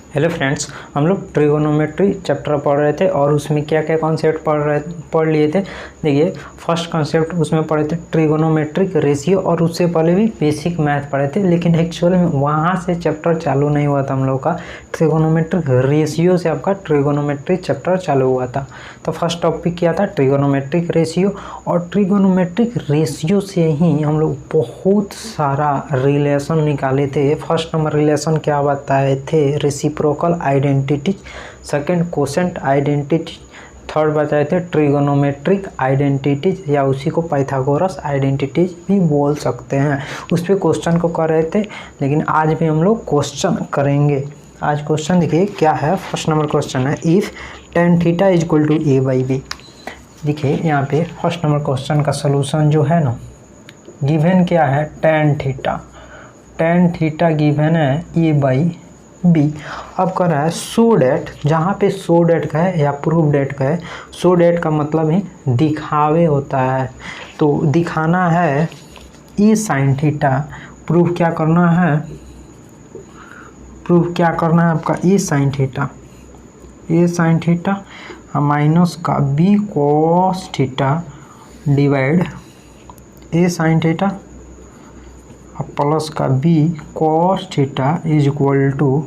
Hello friends, हम लोग trigonometry chapter पढ़ रहे थे और उसमें क्या क्या कॉन्सेप्ट पढ़ लिए थे। देखिए, फर्स्ट कॉन्सेप्ट उसमें पढ़े थे ट्रिगोनोमेट्रिक रेशियो, और उससे पहले भी बेसिक मैथ पढ़े थे। लेकिन एक्चुअल में वहाँ से चैप्टर चालू नहीं हुआ था हम लोग का, ट्रिगोनोमेट्रिक रेशियो से आपका ट्रिगोनोमेट्री चैप्टर चालू हुआ था। तो फर्स्ट टॉपिक क्या था? Trigonometric ratio. और ट्रिगोनोमेट्रिक रेशियो से ही हम लोग बहुत सारा रिलेशन निकाले थे। फर्स्ट नंबर रिलेशन क्या बताए थे? Reciprocal identity. Second quotient identity. Third बताए थे ट्रिगोनोमेट्रिक आइडेंटिटीज, या उसी को पाइथागोरस आइडेंटिटीज भी बोल सकते हैं। उस पर क्वेश्चन को कर रहे थे, लेकिन आज भी हम लोग क्वेश्चन करेंगे। आज क्वेश्चन देखिए क्या है। फर्स्ट नंबर क्वेश्चन है, if tan theta is equal to a by b. देखिए यहाँ पे फर्स्ट नंबर क्वेश्चन का सलूशन जो है ना, गिवन क्या है? tan थीटा गिवन है a बाई बी। अब कर रहा है सो डेट, जहाँ पे सो डेट का है या प्रूफ डेट का है। सो डेट का मतलब ही दिखावे होता है, तो दिखाना है ए साइन थीटा। प्रूफ क्या करना है? प्रूफ क्या करना है आपका? ए साइन थीटा माइनस का बी कॉस थीटा डिवाइड ए साइन थीटा प्लस का B cos theta is equal to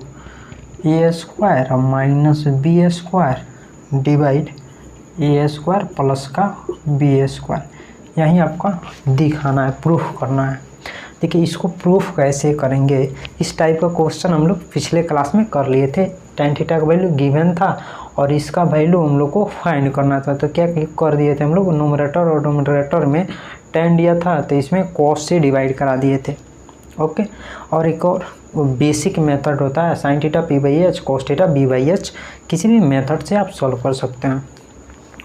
a square minus B square divide A square plus का बी स्क्वायर। यही आपका दिखाना है, प्रूफ करना है। देखिए इसको प्रूफ कैसे करेंगे, इस टाइप का क्वेश्चन हम लोग पिछले क्लास में कर लिए थे। tan थीटा का वैल्यू गिवन था और इसका वैल्यू हम लोग को फाइंड करना था। तो क्या कर दिए थे हम लोग? न्यूमरेटर और डिनोमिनेटर में tan दिया था तो इसमें cos से डिवाइड करा दिए थे। ओके, और एक और बेसिक मेथड होता है sine theta p by h, cos theta b by h. किसी भी मेथड से आप सॉल्व कर सकते हैं।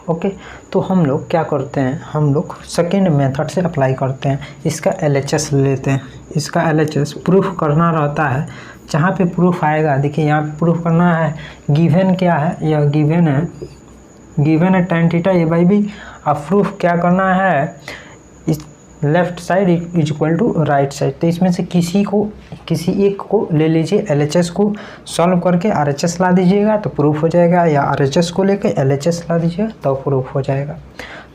ओके, तो हम लोग क्या करते हैं? हम लोग सेकेंड मेथड से अप्लाई करते हैं। इसका LHS लेते हैं। इसका LHS प्रूफ करना रहता है। जहाँ पे प्रूफ आएगा, देखिए यहाँ पे प्रूफ करना है। गिवन क्या है? यह गिवन है tan theta a by b. अब प्रूफ क्या करना है? इस left side is equal to right side. तो इसमें से किसी एक को ले लीजिए, LHS को सॉल्व करके RHS ला दीजिएगा तो प्रूफ हो जाएगा, या RHS को लेके LHS ला दीजिएगा तो प्रूफ हो जाएगा।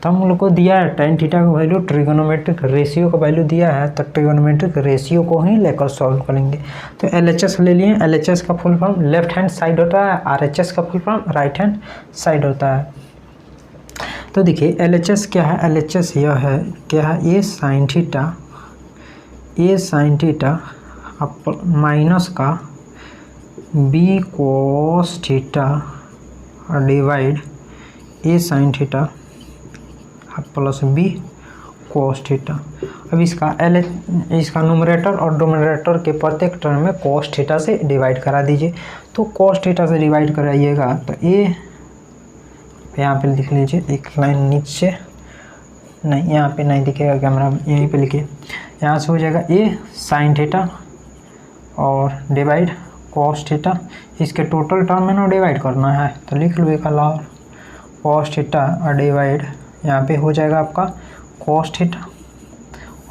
तो हम लोग को दिया है tan थीटा का वैल्यू, ट्रिगोनोमेट्रिक रेशियो का वैल्यू दिया है, तो ट्रिगोनोमेट्रिक रेशियो को ही लेकर सॉल्व करेंगे। तो LHS ले लिए। LHS का full form left hand side होता है, RHS का full form right hand side होता है। तो देखिए LHS क्या है? LHS यह है क्या है? ए साइन थीटा माइनस का बी कॉस थीटा डिवाइड ए sine theta plus B cos theta. अब इसका न्यूमरेटर और डिनोमिनेटर के प्रत्येक टर्म में कॉस थीटा से डिवाइड करा दीजिए। तो कॉस थीटा से डिवाइड कराइएगा तो ए यहाँ पे लिख लीजिए, एक लाइन नीचे, नहीं यहाँ पे नहीं दिखेगा कैमरा, यहीं पे लिखिए। यहाँ से हो जाएगा ए साइन थीटा और डिवाइड कॉस थीटा। इसके टोटल टर्म में ना डिवाइड करना है, तो लिख लो एक अलावा कॉस थीटा और डिवाइड यहाँ पे हो जाएगा आपका कॉस थीटा।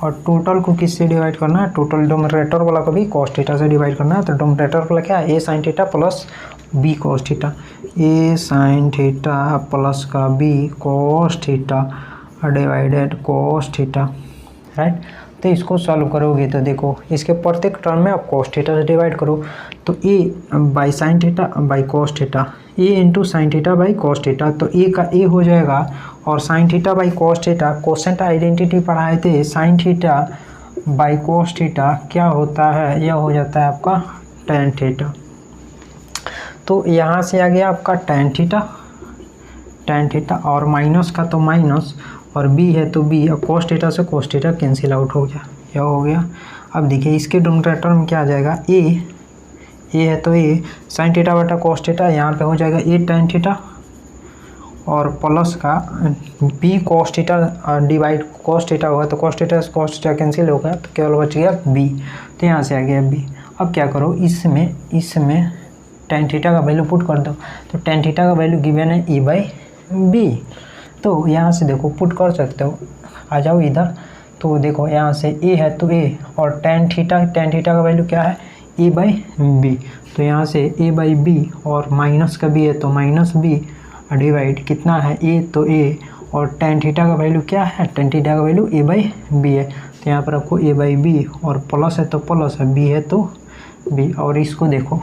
और टोटल को किससे डिवाइड करना है? टोटल डिनोमिनेटर वाला को भी कॉस थीटा से डिवाइड करना है। तो डिनोमिनेटर वाला क्या है? A sine theta plus B cos theta. A sine theta plus का B cos theta divided cos theta, right. तो इसको सॉल्व करोगे तो देखो इसके प्रत्येक टर्म में आप कॉस थीटा से डिवाइड करो। तो A by sine theta by cos theta, A into sine theta by cos theta. तो ए का ए हो जाएगा और sine theta by cos theta, cosecant identity पढ़ाए थे। Sine theta by cos theta क्या होता है? यह हो जाता है आपका tan थीटा। तो यहाँ से आ गया आपका tan थीटा और माइनस का तो माइनस और b है तो b, और cos थीटा से cos थीटा कैंसिल आउट हो गया, यह हो गया। अब देखिए इसके डिनोमिनेटर में क्या आ जाएगा? a है तो a साइन थीटा बटा cos थीटा, यहाँ पे हो जाएगा a tan थीटा और प्लस का b cos theta divide cos theta होगा तो cos थीटा से cos थीटा कैंसिल हो गया, तो केवल बच गया b। तो यहाँ से आ गया b। अब क्या करो, इसमें tan थीटा का वैल्यू पुट कर दो। तो tan थीटा का वैल्यू गिवन है ए बाई बी। तो यहाँ से देखो पुट कर सकते हो, आ जाओ इधर। तो देखो यहाँ से a है तो a और tan थीटा का वैल्यू क्या है? ए बाई बी। तो यहाँ से ए बाई बी और माइनस का बी है तो माइनस बी डिवाइड कितना है ए तो ए, और टेन थीटा का वैल्यू क्या है, टेन थीटा का वैल्यू ए बाई बी है। तो यहाँ पर आपको ए बाई बी और प्लस है तो प्लस है, बी है तो बी। और इसको देखो,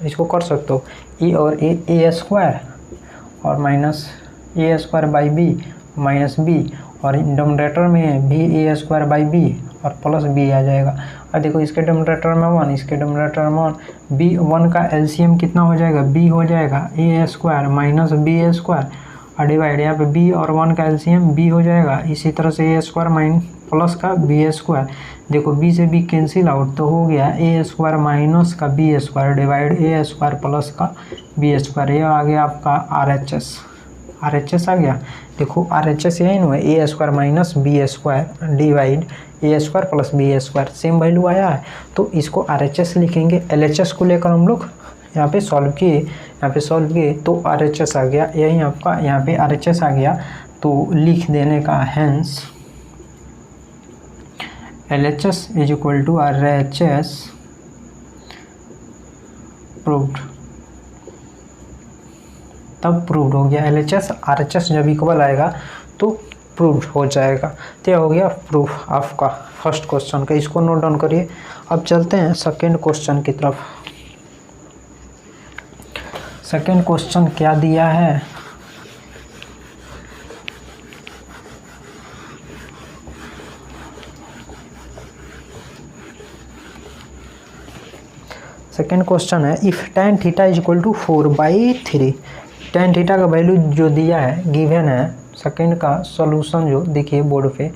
इसको कर सकते हो ए और ए स्क्वायर और minus a square by b minus b, और डोमिनेटर में भी ए स्क्वायर बाई बी और प्लस बी आ जाएगा। और देखो इसके डोमिनेटर में 1, इसके डोमिनेटर में 1, बी 1 का एलसीएम कितना हो जाएगा, बी हो जाएगा ए स्क्वायर माइनस बी ए स्क्वायर, और डिवाइड यहाँ पे बी और 1 का एलसीएम बी हो जाएगा। इसी तरह से ए स्क्वायर माइनस प्लस का बी स्क्वायर, देखो बी से बी कैंसिल आउट तो हो गया ए स्क्वायर माइनस का बी स्क्वायर डिवाइड ए स्क्वायर प्लस का बी स्क्वायर। ये आ गया आपका आर एच एस आ गया। देखो आर एच एस यही ना है, A square minus B square divide A square plus B square, same value आया है। तो इसको आर एच एस लिखेंगे। एल एच एस को लेकर हम लोग यहाँ पे सॉल्व किए तो आर एच एस आ गया। यही आपका यहाँ पे आर एच एस आ गया तो लिख देने का hence L H S is equal to R H S proved. तब प्रूव्ड हो गया। L H S R H S जब इक्वल आएगा तो प्रूव्ड हो जाएगा। तो यह हो गया प्रूफ आपका फर्स्ट क्वेश्चन का। इसको नोट डाउन करिए। अब चलते हैं सेकेंड क्वेश्चन की तरफ। सेकेंड क्वेश्चन क्या दिया है, सेकेंड क्वेश्चन है if tan theta is equal to 4/3। tan theta का वैल्यू जो दिया है गिवन है। सेकेंड का सॉल्यूशन जो देखिए बोर्ड पे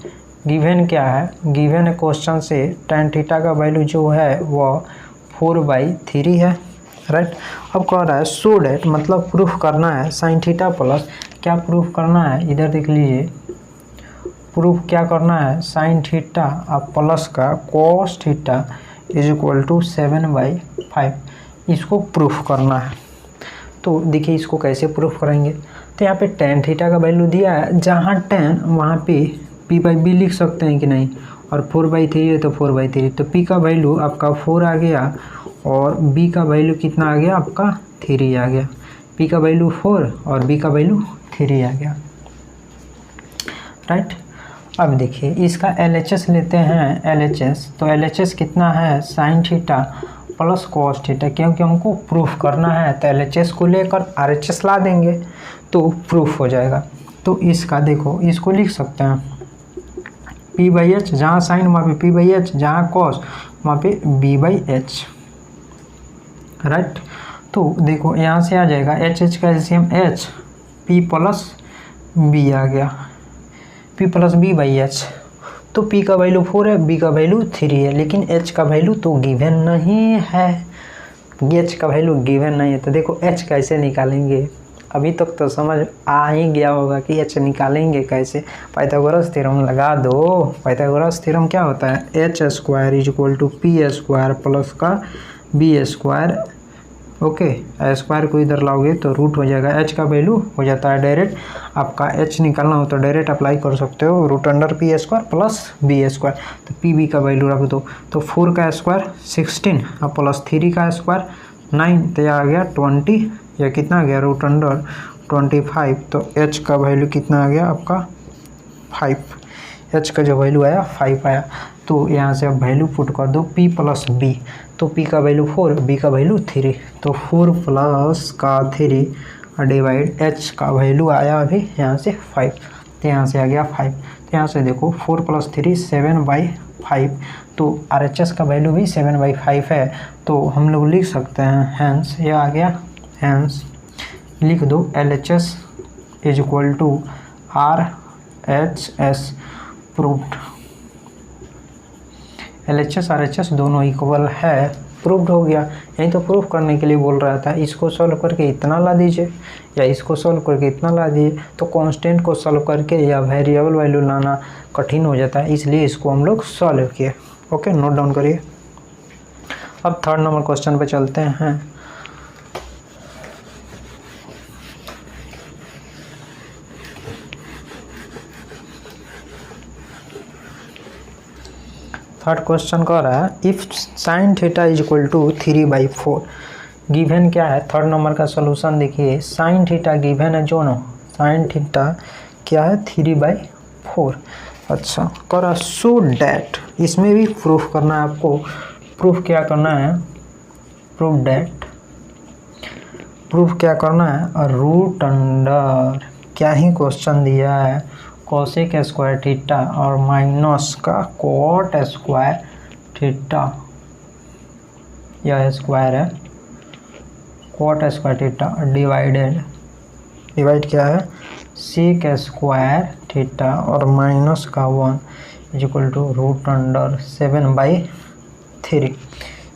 गिवन क्या है, गिवन है क्वेश्चन से tan थीटा का वैल्यू जो है वह 4/3 है, राइट। अब कह रहा है सो डेट, मतलब प्रूफ करना है sin थीटा प्लस, क्या प्रूफ करना है इधर देख लीजिए, प्रूफ क्या करना है sin थीटा प्लस का cos theta is equal to 7/5, इसको प्रूफ करना है। तो देखिए इसको कैसे प्रूफ करेंगे। तो यहाँ पे tan थीटा का वैल्यू दिया है, जहाँ tan वहाँ पे p/b लिख सकते हैं कि नहीं, और 4/3 है तो 4/3, तो p का वैल्यू आपका 4 आ गया और b का वैल्यू कितना आ गया आपका 3 आ गया। p का वैल्यू 4 और b का वैल्यू 3 आ गया, राइट। अब देखिए इसका LHS लेते हैं, LHS तो LHS कितना है sin theta plus cos theta, क्योंकि हमको प्रूफ करना है तो LHS को लेकर RHS ला देंगे तो प्रूफ हो जाएगा। तो इसका देखो इसको लिख सकते हैं p/h, जहाँ sin वहाँ पे p/h, जहाँ cos वहाँ पे b/h, राइट। तो देखो यहाँ से आ जाएगा h का LCM h, p plus b आ गया, p प्लस b/h। तो p का वैल्यू 4 है, b का वैल्यू 3 है, लेकिन h का वैल्यू तो गिवन नहीं है, h का वैल्यू गिवन नहीं है। तो देखो h कैसे निकालेंगे, अभी तक तो समझ आ ही गया होगा कि h निकालेंगे कैसे। पाइथागोरस थ्योरम लगा दो। पाइथागोरस थ्योरम क्या होता है, h square is equal to p square plus का b स्क्वायर, ओके। स्क्वायर को इधर लाओगे तो रूट हो जाएगा, h का वैल्यू हो जाता है डायरेक्ट, आपका h निकालना हो तो डायरेक्ट अप्लाई कर सकते हो, root under p square plus B square. तो पी बी का वैल्यू रख दो, तो 4 का स्क्वायर 16 और प्लस 3 का स्क्वायर 9, तो यह आ गया 20, या कितना आ गया रूट अंडर 25। तो h का वैल्यू कितना आ गया आपका 5, h का जो वैल्यू आया 5 आया। तो यहाँ से अब वैल्यू पुट कर दो p प्लस b, तो p का वैल्यू 4, b का वैल्यू 3, तो 4 प्लस का 3 डिवाइड h का वैल्यू आया अभी यहाँ से 5, तो यहाँ से आ गया 5। तो यहाँ से देखो 4 प्लस 3 7/5, तो RHS का वैल्यू भी 7/5 है। तो हम लोग लिख सकते हैं हैंस, ये आ गया हैंस, लिख दो LHS is equal to RHS proved. LHS RHS दोनों इक्वल है, प्रूव्ड हो गया। यही तो प्रूफ करने के लिए बोल रहा था, इसको सॉल्व करके इतना ला दीजिए या इसको सॉल्व करके इतना ला दीजिए। तो कांस्टेंट को सॉल्व करके या वेरिएबल वैल्यू लाना कठिन हो जाता है, इसलिए इसको हम लोग सॉल्व किए। ओके, नोट डाउन करिए। अब थर्ड नंबर क्वेश्चन पे चलते हैं। थर्ड क्वेश्चन कह रहा है if sine theta is equal to 3/4 given क्या है। थर्ड नंबर का सॉल्यूशन देखिए, साइन थीटा गिवन है जो नो, साइन थीटा क्या है 3/4। अच्छा कह रहा सो डैट, इसमें भी प्रूफ करना है आपको। प्रूफ क्या करना है, प्रूफ डैट, प्रूफ क्या करना है, रूट अंडर क्या ही क्वेश्चन दिया है, कोसेक स्क्वायर थीटा और माइनस का कोट स्क्वायर थीटा, यह स्क्वायर है cot square theta divided, divide क्या है सेक स्क्वायर थीटा और माइनस का 1 is equal to root under 7/3।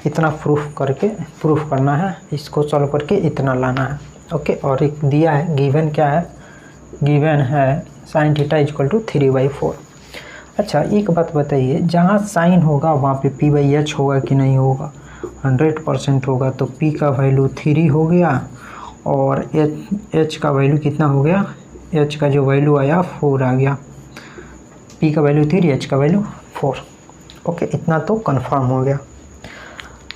इतना प्रूफ करके, प्रूफ करना है, इसको सॉल्व करके इतना लाना है। ओके, और एक दिया है गिवन क्या है, गिवन है sine theta is equal to 3/4। अच्छा एक बात बताइए, जहाँ साइन होगा वहाँ पे p/h होगा कि नहीं होगा, 100% होगा। तो p का वैल्यू 3 हो गया और h का वैल्यू कितना हो गया, h का जो वैल्यू आया 4 आ गया। p का वैल्यू 3, h का वैल्यू 4। ओके, इतना तो कंफर्म हो गया।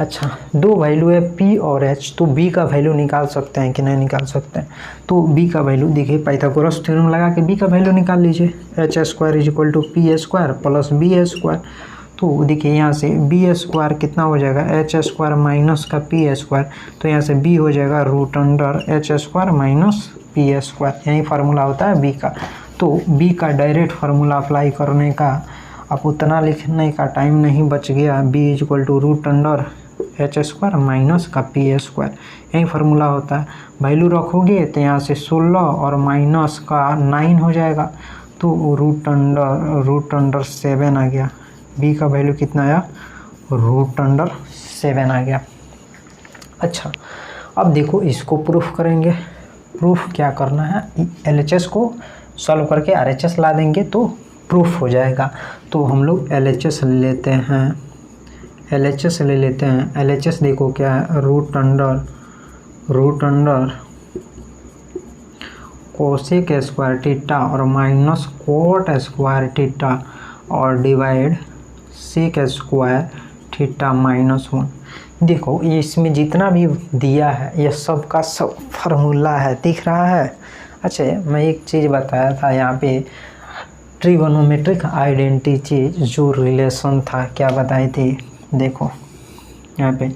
अच्छा दो वैल्यू है p और h, तो b का वैल्यू निकाल सकते हैं कि नहीं निकाल सकते हैं। तो b का वैल्यू देखिए, पाइथागोरस थ्योरम लगा के b का वैल्यू निकाल लीजिए, h² is equal to p² plus b²। तो देखिए यहाँ से b² कितना हो जाएगा, h² माइनस का p², तो यहाँ से b हो जाएगा root under h² minus p²। यही फार्मूला होता है b का। तो b का डायरेक्ट फार्मूला अप्लाई करने का अब उतना लिखने का टाइम नहीं बच गया, b is equal to root under h² minus का p², यही फार्मूला होता है। वैल्यू रखोगे तो यहाँ से 16 और माइनस का 9 हो जाएगा, तो रूट अंडर 7 आ गया। b का वैल्यू कितना आया, रूट अंडर 7 आ गया। अच्छा अब देखो इसको प्रूफ करेंगे। प्रूफ क्या करना है, LHS को सॉल्व करके RHS ला देंगे तो प्रूफ हो जाएगा। तो हम लोग LHS ले लेते हैं, LHS ले लेते हैं। LHS देखो क्या है, root under cosec square theta और माइनस कोट स्क्वायर थीटा और divide sec square theta minus 1। देखो ये इसमें जितना भी दिया है ये सब का सब फार्मूला है, दिख रहा है। अच्छा मैं एक चीज़ बताया था यहाँ पे, ट्रिगोनोमेट्रिक आइडेंटिटी जो रिलेशन था, क्या बताई थी, देखो यहाँ पे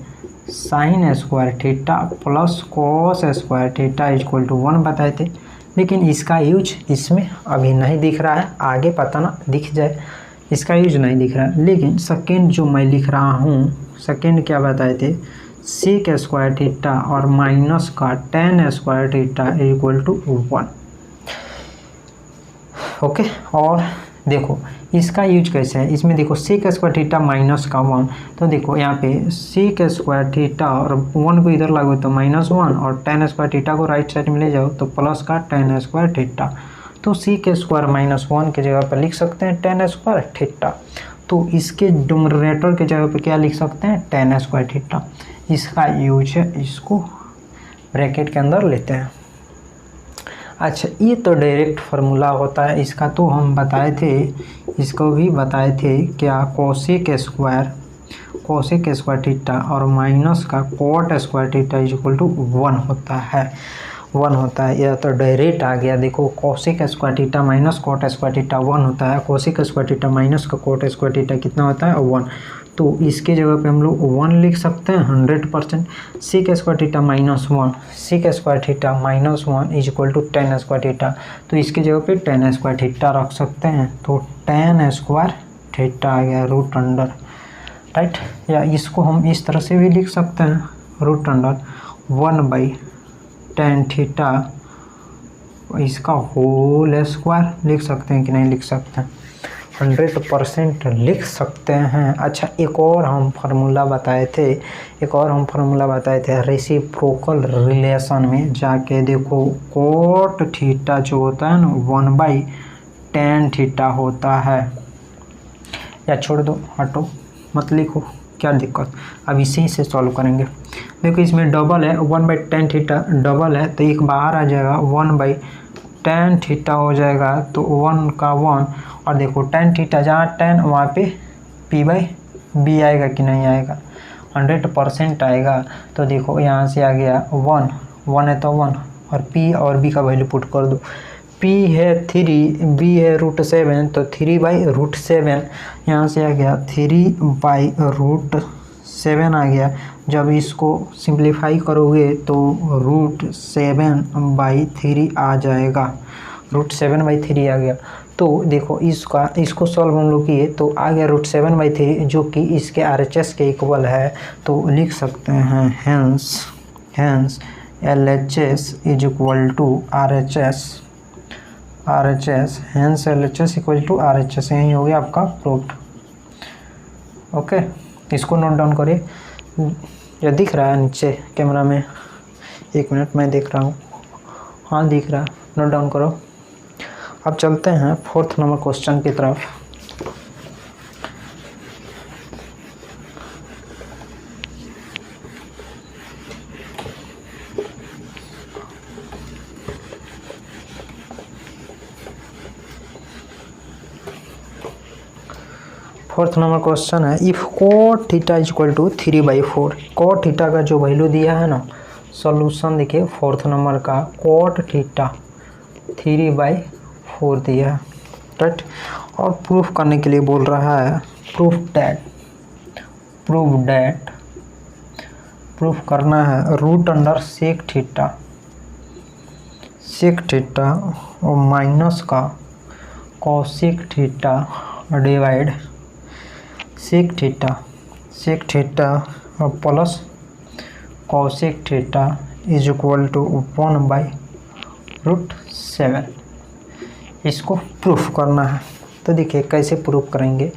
sine square theta plus cos square theta is equal to 1 बताए थे। लेकिन इसका यूज इसमें अभी नहीं दिख रहा है, आगे पता ना दिख जाए, इसका यूज नहीं दिख रहा है। लेकिन सेकेंड जो मैं लिख रहा हूँ, सेकेंड क्या बताए थे, सेक स्क्वायर थीटा और माइनस का tan square theta is equal to 1। Okay, और देखो इसका यूज कैसे है, इसमें देखो सेक स्क्वायर थीटा माइनस का 1, तो देखो यहाँ पे सेक स्क्वायर थीटा और 1 को इधर लागो तो -1 और टेन स्क्वायर थीटा को राइट साइड में ले जाओ तो प्लस का टेन स्क्वायर थीटा। तो सेक स्क्वायर -1 की जगह पर लिख सकते हैं टेन स्क्वायर थीटा। तो इसके डिनोमिनेटर की जगह पे क्या लिख सकते हैं, टेन स्क्वायर थीटा। इसका यूज है, इसको ब्रैकेट के अंदर लेते हैं। अच्छा ये तो डायरेक्ट फार्मूला होता है, इसका तो हम बताए थे, इसको भी बताए थे क्या, कोसेक स्क्वायर थीटा और माइनस का cot square theta is equal to 1 होता है, 1 होता है। यह तो डायरेक्ट आ गया। देखो cosec square theta minus cot square theta 1 होता है, कोसेक स्क्वायर थीटा माइनस का कोट स्क्वायर थीटा कितना होता है, 1। तो इसके जगह पे हम लोग 1 लिख सकते हैं 100%। Sec square theta -1, sec square theta -1 is equal to tan square theta, तो इसके जगह पे टेन स्क्वायर थीटा रख सकते हैं। तो टेन स्क्वायर थीटा आ गया रूट अंडर, राइट। या इसको हम इस तरह से भी लिख सकते हैं, रूट अंडर 1/tan थीटा, इसका होल स्क्वायर लिख सकते हैं कि नहीं लिख सकते हैं, 100% लिख सकते हैं। अच्छा एक और हम फार्मूला बताए थे, रेसिप्रोकल रिलेशन में जाके देखो, कोट थीटा जो होता है ना 1/tan थीटा होता है, या छोड़ दो, हटो मत लिखो, क्या दिक्कत, अब इसी से सॉल्व करेंगे। देखो इसमें डबल है, 1/tan थीटा डबल है तो एक बाहर आ जाएगा, 1/tan थीटा हो जाएगा, तो 1 का 1, और देखो tan थीटा जहाँ tan वहाँ पे p/, बी आएगा कि नहीं आएगा, 100% आएगा। तो देखो यहाँ से आ गया 1 है तो 1, और बी का वैल्यू पुट कर दो। P है 3, B है √7, तो 3/√7, यहाँ से आ गया 3/√7 आ गया। जब इसको सिंप्लीफाई करोगे तो √7/3 आ जाएगा, √7/3 आ गया। तो देखो इसको सॉल्व हम लोग किए तो आ गया √7/3, जो कि इसके RHS के इक्वल है। तो लिख सकते हैं hence LHS is equal to RHS, hence LHS equal to RHS। यही हो गया आपका प्रूफ्ड। ओके, इसको नोट डाउन करिए। ये दिख रहा है नीचे कैमरा में? 1 मिनट, मैं देख रहा हूँ। हाँ दिख रहा है, नोट डाउन करो। अब चलते हैं 4th नंबर क्वेश्चन की तरफ। फोर्थ नंबर क्वेश्चन है, if cot theta is equal to 3/4। cot theta का जो वैल्यू दिया है ना, सॉल्यूशन देखिए 4th नंबर का, cot थीटा 3/4 दिया है, राइट। और प्रूफ करने के लिए बोल रहा है प्रूफ करना है √sec थीटा और माइनस का cosec theta divide sec theta और plus cosec theta is equal to 1/√7। इसको प्रूफ करना है। तो देखिए कैसे प्रूफ करेंगे।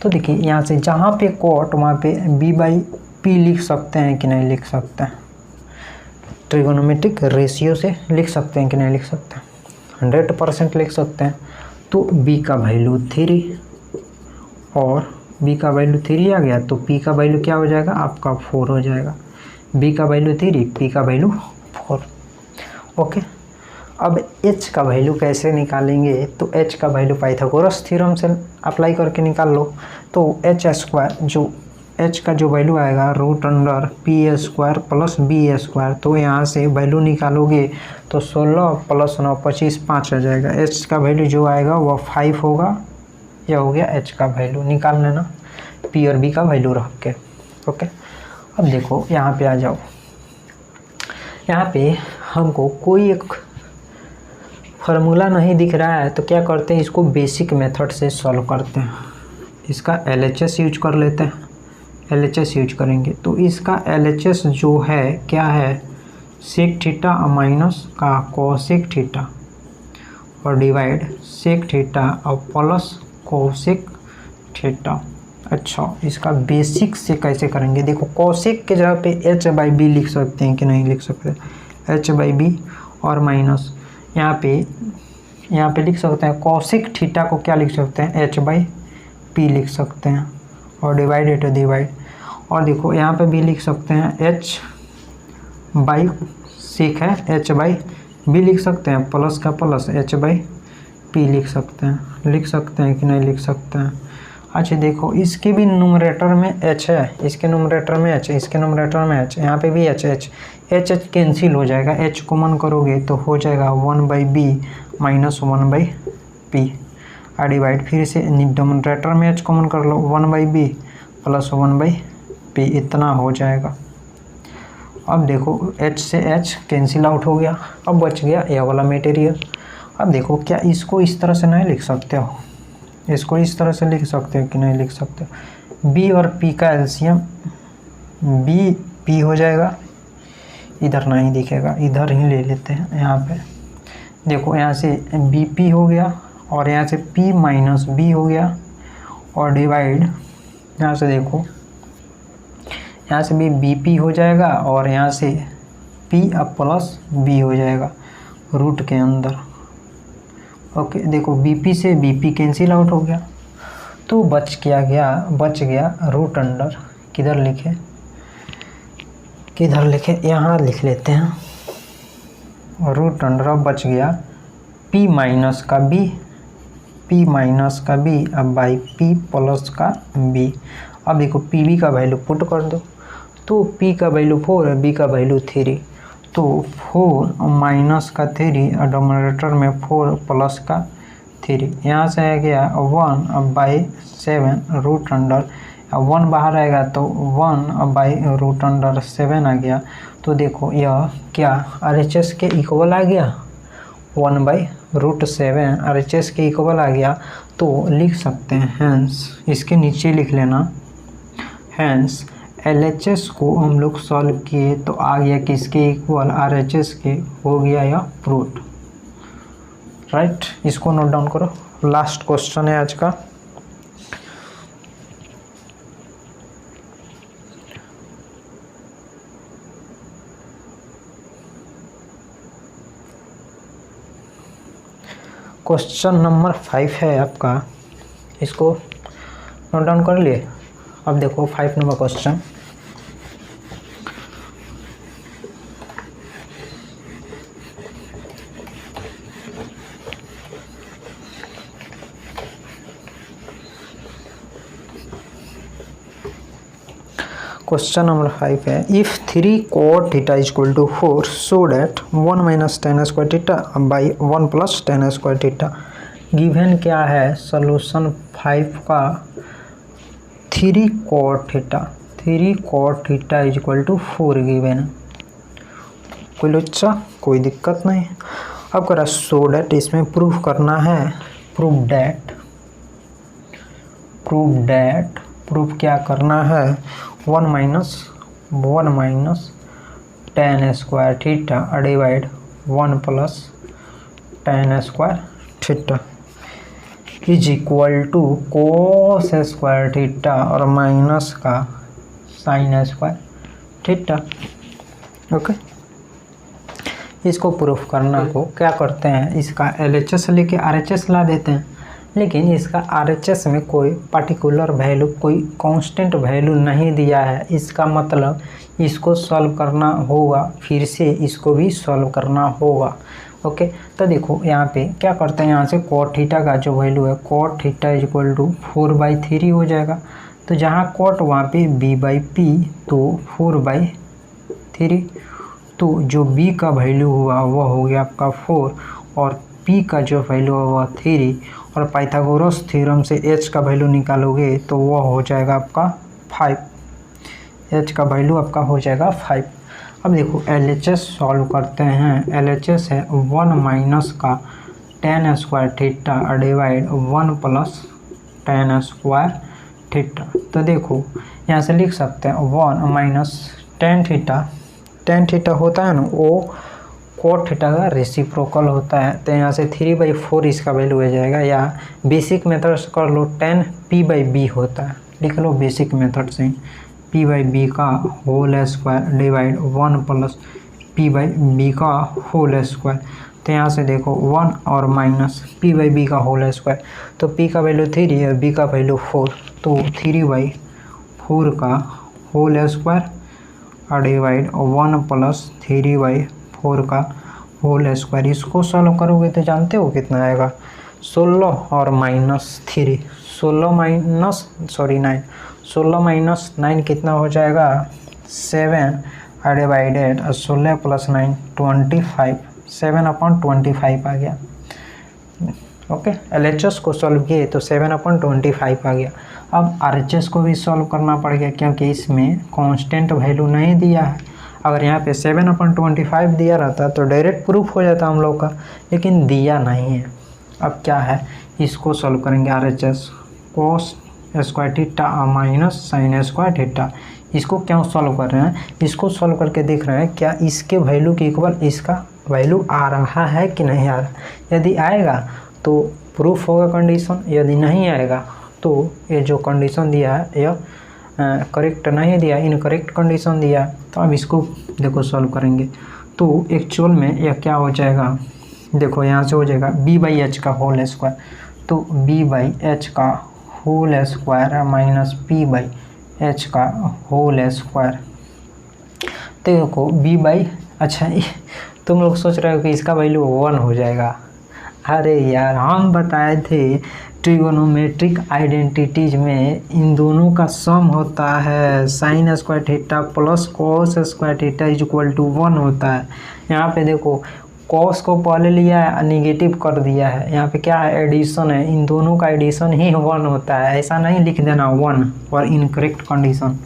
तो देखिए यहाँ से जहाँ पे cot वहाँ पे b/p लिख सकते हैं कि नहीं लिख सकते हैं, ट्रिगोनोमेट्रिक रेशियो से लिख सकते हैं कि नहीं लिख सकते हैं, 100% लिख सकते हैं। तो b का वैल्यू 3 और b का वैल्यू 3 आ गया, तो p का वैल्यू क्या हो जाएगा आपका 4 हो जाएगा। b का वैल्यू 3, p का वैल्यू 4। ओके, अब h का वैल्यू कैसे निकालेंगे? तो h का वैल्यू पाइथागोरस थ्योरम से अप्लाई करके निकाल लो। तो h का जो वैल्यू आएगा √p² प्लस b²। तो यहाँ से वैल्यू निकालोगे तो 16 + 9 25 5 आ जाएगा। h का वैल्यू जो आएगा वह 5 होगा। यह हो गया h का वैल्यू, निकाल लेना p और b का वैल्यू रख के। ओके, अब देखो यहाँ पे आ जाओ। यहाँ पे हमको कोई एक फार्मूला नहीं दिख रहा है, तो क्या करते हैं, इसको बेसिक मेथड से सॉल्व करते हैं। इसका LHS यूज कर लेते हैं, LHS यूज करेंगे। तो इसका LHS जो है क्या है, sec थीटा माइनस का cosec थीटा और डिवाइड sec थीटा और प्लस cosec थीटा। अच्छा, इसका बेसिक से कैसे करेंगे? देखो cosec के जगह पे h/b लिख सकते हैं कि नहीं लिख सकते, h/b और माइनस यहाँ पे लिख सकते हैं cosec थीटा को क्या लिख सकते हैं, h/p लिख सकते हैं और डिवाइड और देखो यहाँ पे भी लिख सकते हैं h/sec है, h/b लिख सकते हैं, प्लस का प्लस h/p लिख सकते हैं कि नहीं लिख सकते हैं। अच्छा देखो इसके भी न्यूमरेटर में h है, इसके न्यूमरेटर में h, इसके न्यूमरेटर में h, यहाँ पे भी h कैंसिल हो जाएगा। h कॉमन करोगे तो हो जाएगा 1/b माइनस 1/p और डिवाइड फिर से न्यूमरेटर में h कॉमन कर लो, 1/b प्लस 1/p इतना हो जाएगा। अब देखो h से h कैंसिल आउट हो गया, अब बच गया यह वाला मटेरियल। अब देखो क्या इसको इस तरह से नहीं लिख सकते हो, इसको इस तरह से लिख सकते हो कि नहीं लिख सकते हो। b और p का एलसीएम p हो जाएगा, इधर नहीं दिखेगा, इधर ही ले लेते हैं। यहाँ पे देखो यहाँ से bp हो गया और यहाँ से p माइनस b हो गया और डिवाइड यहाँ से देखो यहाँ से भी bp हो जाएगा और यहाँ से p अब प्लस b हो जाएगा रूट के अंदर। ओके देखो bp से bp कैंसिल आउट हो गया, तो बच गया रूट अंडर, किधर लिखे यहाँ लिख लेते हैं रूट अंडर। अब बच गया p माइनस का b अब बाई p प्लस का b। अब देखो पी बी का वैल्यू पुट कर दो, तो पी का वैल्यू 4 है, बी का वैल्यू 3, तो 4 माइनस का 3 और डोमिनेटर में 4 प्लस का 3, यहाँ से आ गया 1/7 रूट अंडर 1 बाहर आएगा तो 1/√7 आ गया। तो देखो यह क्या RHS के इक्वल आ गया, 1/√7 RHS के इक्वल आ गया। तो लिख सकते हैं हैंस, इसके नीचे लिख लेना हैंस LHS को हम लोग सॉल्व किए तो आ गया किसके इक्वल, RHS के, हो गया यह प्रूफ, राइट। इसको नोट डाउन करो। लास्ट क्वेश्चन है आज का। क्वेश्चन नंबर 5 है आपका, इसको नोट डाउन कर लिए। अब देखो 5 नंबर क्वेश्चन, क्वेश्चन नंबर 5 है, if 3 cot theta is equal to 4 so that 1 minus tan square theta by 1 plus tan square theta. Given क्या है सोल्यूशन 5 का, 3 cot theta is equal to 4 given है। कोई लोचा, कोई दिक्कत नहीं। अब करा सो डैट, इसमें प्रूफ करना है, प्रूफ क्या करना है, 1 minus tan square theta divide 1 plus tan square theta is equal to cos square theta और माइनस का साइन स्क्वायर थीटा। ओके, इसको प्रूफ करना को क्या करते हैं, इसका LHS लेके RHS ला देते हैं, लेकिन इसका RHS में कोई पर्टिकुलर वैल्यू, कोई कांस्टेंट वैल्यू नहीं दिया है। इसका मतलब इसको सॉल्व करना होगा, फिर से इसको भी सॉल्व करना होगा। ओके, तो देखो यहाँ पे क्या करते हैं, यहाँ से cot थीटा का जो वैल्यू है, cot theta is equal to 4/3 हो जाएगा। तो जहाँ cot वहाँ पे b/p, तो 4/3, तो जो b का वैल्यू हुआ वह हो गया आपका 4 और p का जो वैल्यू है वह 3, और पाइथागोरस थ्योरम से h का वैल्यू निकालोगे तो वह हो जाएगा आपका 5, h का वैल्यू आपका हो जाएगा 5। अब देखो LHS सॉल्व करते हैं, LHS है 1 माइनस का tan square theta divide 1 plus tan square theta. तो देखो यहाँ से लिख सकते हैं 1 माइनस tan थीटा होता है ना, वो cot थीटा का रेसिप्रोकल होता है। तो यहाँ से 3/4 इसका वैल्यू हो जाएगा, या बेसिक मेथड से कर लो, tan p/b होता है, लिख लो बेसिक मेथड से, p/b का whole square divide 1 plus p/b का होल स्क्वायर। तो यहाँ से देखो 1 और माइनस p/b का होल स्क्वायर, तो p का वैल्यू 3 है, b का वैल्यू 4, तो 3/4 का होल स्क्वायर डिवाइड 1 प्लस 3/4 का होल स्क्वायर। इसको सॉल्व करोगे तो जानते हो कितना आएगा, 16 और माइनस 3, 16 माइनस 9 कितना हो जाएगा, 7 डिवाइडेड 16 प्लस 9 25, 7/25 आ गया। ओके, LHS को सॉल्व किए तो 7/25 आ गया। अब RHS को भी सॉल्व करना पड़ गया, क्योंकि इसमें कांस्टेंट वैल्यू नहीं दिया है। अगर यहाँ पे 7/25 दिया रहता तो डायरेक्ट प्रूफ हो जाता हम लोग का, लेकिन दिया नहीं है। अब क्या है, इसको सॉल्व करेंगे, RHS कोस square theta minus sign square theta. इसको क्यों सॉल्व कर रहे हैं, इसको सॉल्व करके देख रहे हैं क्या इसके वैल्यू के इक्वल इसका वैल्यू आ रहा है कि नहीं आ रहा। यदि आएगा तो प्रूफ होगा कंडीशन, यदि नहीं आएगा तो ये जो कंडीशन दिया है यह करेक्ट नहीं दिया, इनकरेक्ट कंडीशन दिया। तो अब इसको देखो सॉल्व करेंगे तो एक्चुअल में यह क्या हो जाएगा, देखो यहाँ से हो जाएगा b/h का होल स्क्वायर, तो b/h का होल स्क्वायर माइनस p/h का होल स्क्वायर। तो देखो अच्छा तुम लोग सोच रहे हो कि इसका वैल्यू 1 हो जाएगा। अरे यार हम बताए थे ट्रिगोनोमेट्रिक आइडेंटिटीज में इन दोनों का सम होता है sine square theta plus cos square theta is equal to 1 होता है। यहाँ पे देखो कॉस को पहले लिया है निगेटिव कर दिया है, यहाँ पे क्या है एडिशन है, इन दोनों का एडिशन ही 1 होता है। ऐसा नहीं लिख देना 1 और इनकरेक्ट कंडीशन,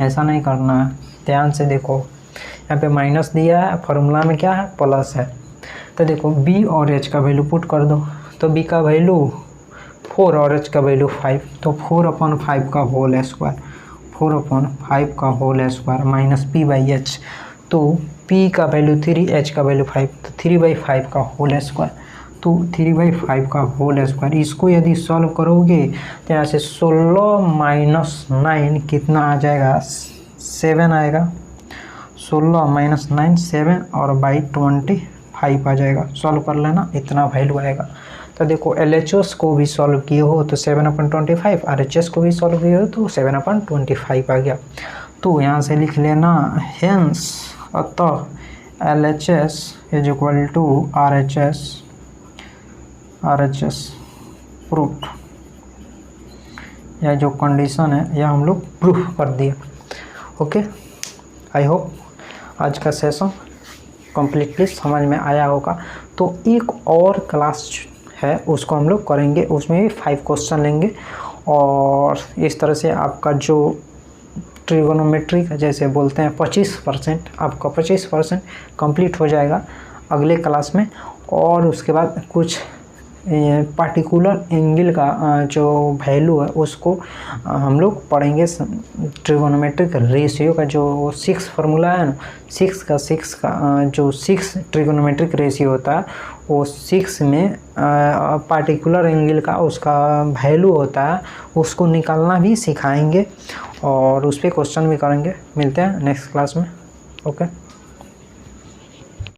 ऐसा नहीं करना है। ध्यान से देखो यहाँ पे माइनस दिया है, फॉर्मूला में क्या है प्लस है। तो देखो बी और एच का वैल्यू पुट कर दो, तो बी का वैल्यू 4 और एच का वैल्यू 5, तो 4/5 का होल स्क्वायर, 4/5 का whole square minus p by h, तो p का वैल्यू 3, h का वैल्यू 5, तो 3/5 का होल स्क्वायर, तो 3/5 का होल स्क्वायर। इसको यदि सॉल्व करोगे तो यहाँ से 16 - 9 कितना आ जाएगा 7 आएगा, 16 - 9 7 और बाई 25 आ जाएगा। सॉल्व कर लेना, इतना वैल्यू आएगा। तो देखो LHS को भी सॉल्व किए हो तो 7/25, RHS को भी सॉल्व किए हो तो 7/25 आ गया। तो यहाँ से लिख लेना हेंस अतः LHS is equal to RHS proof. यह जो कंडीशन है यह हम लोग प्रूफ कर दिए। ओके, आई होप आज का सेशन कम्प्लीटली समझ में आया होगा। तो एक और क्लास है उसको हम लोग करेंगे, उसमें भी 5 क्वेश्चन लेंगे और इस तरह से आपका जो ट्रिगोनोमेट्री का जैसे बोलते हैं 25%, आपका 25% कंप्लीट हो जाएगा अगले क्लास में। और उसके बाद कुछ पार्टिकुलर एंगल का जो वैल्यू है उसको हम लोग पढ़ेंगे। ट्रिगोनोमेट्रिक रेशियो का जो 6 फार्मूला है ना, 6 का जो 6 ट्रिगोनोमेट्रिक रेशियो होता है वो 6 में पार्टिकुलर एंगल का उसका वैल्यू होता है, उसको निकालना भी सिखाएंगे और उस पर क्वेश्चन भी करेंगे। मिलते हैं नेक्स्ट क्लास में। ओके।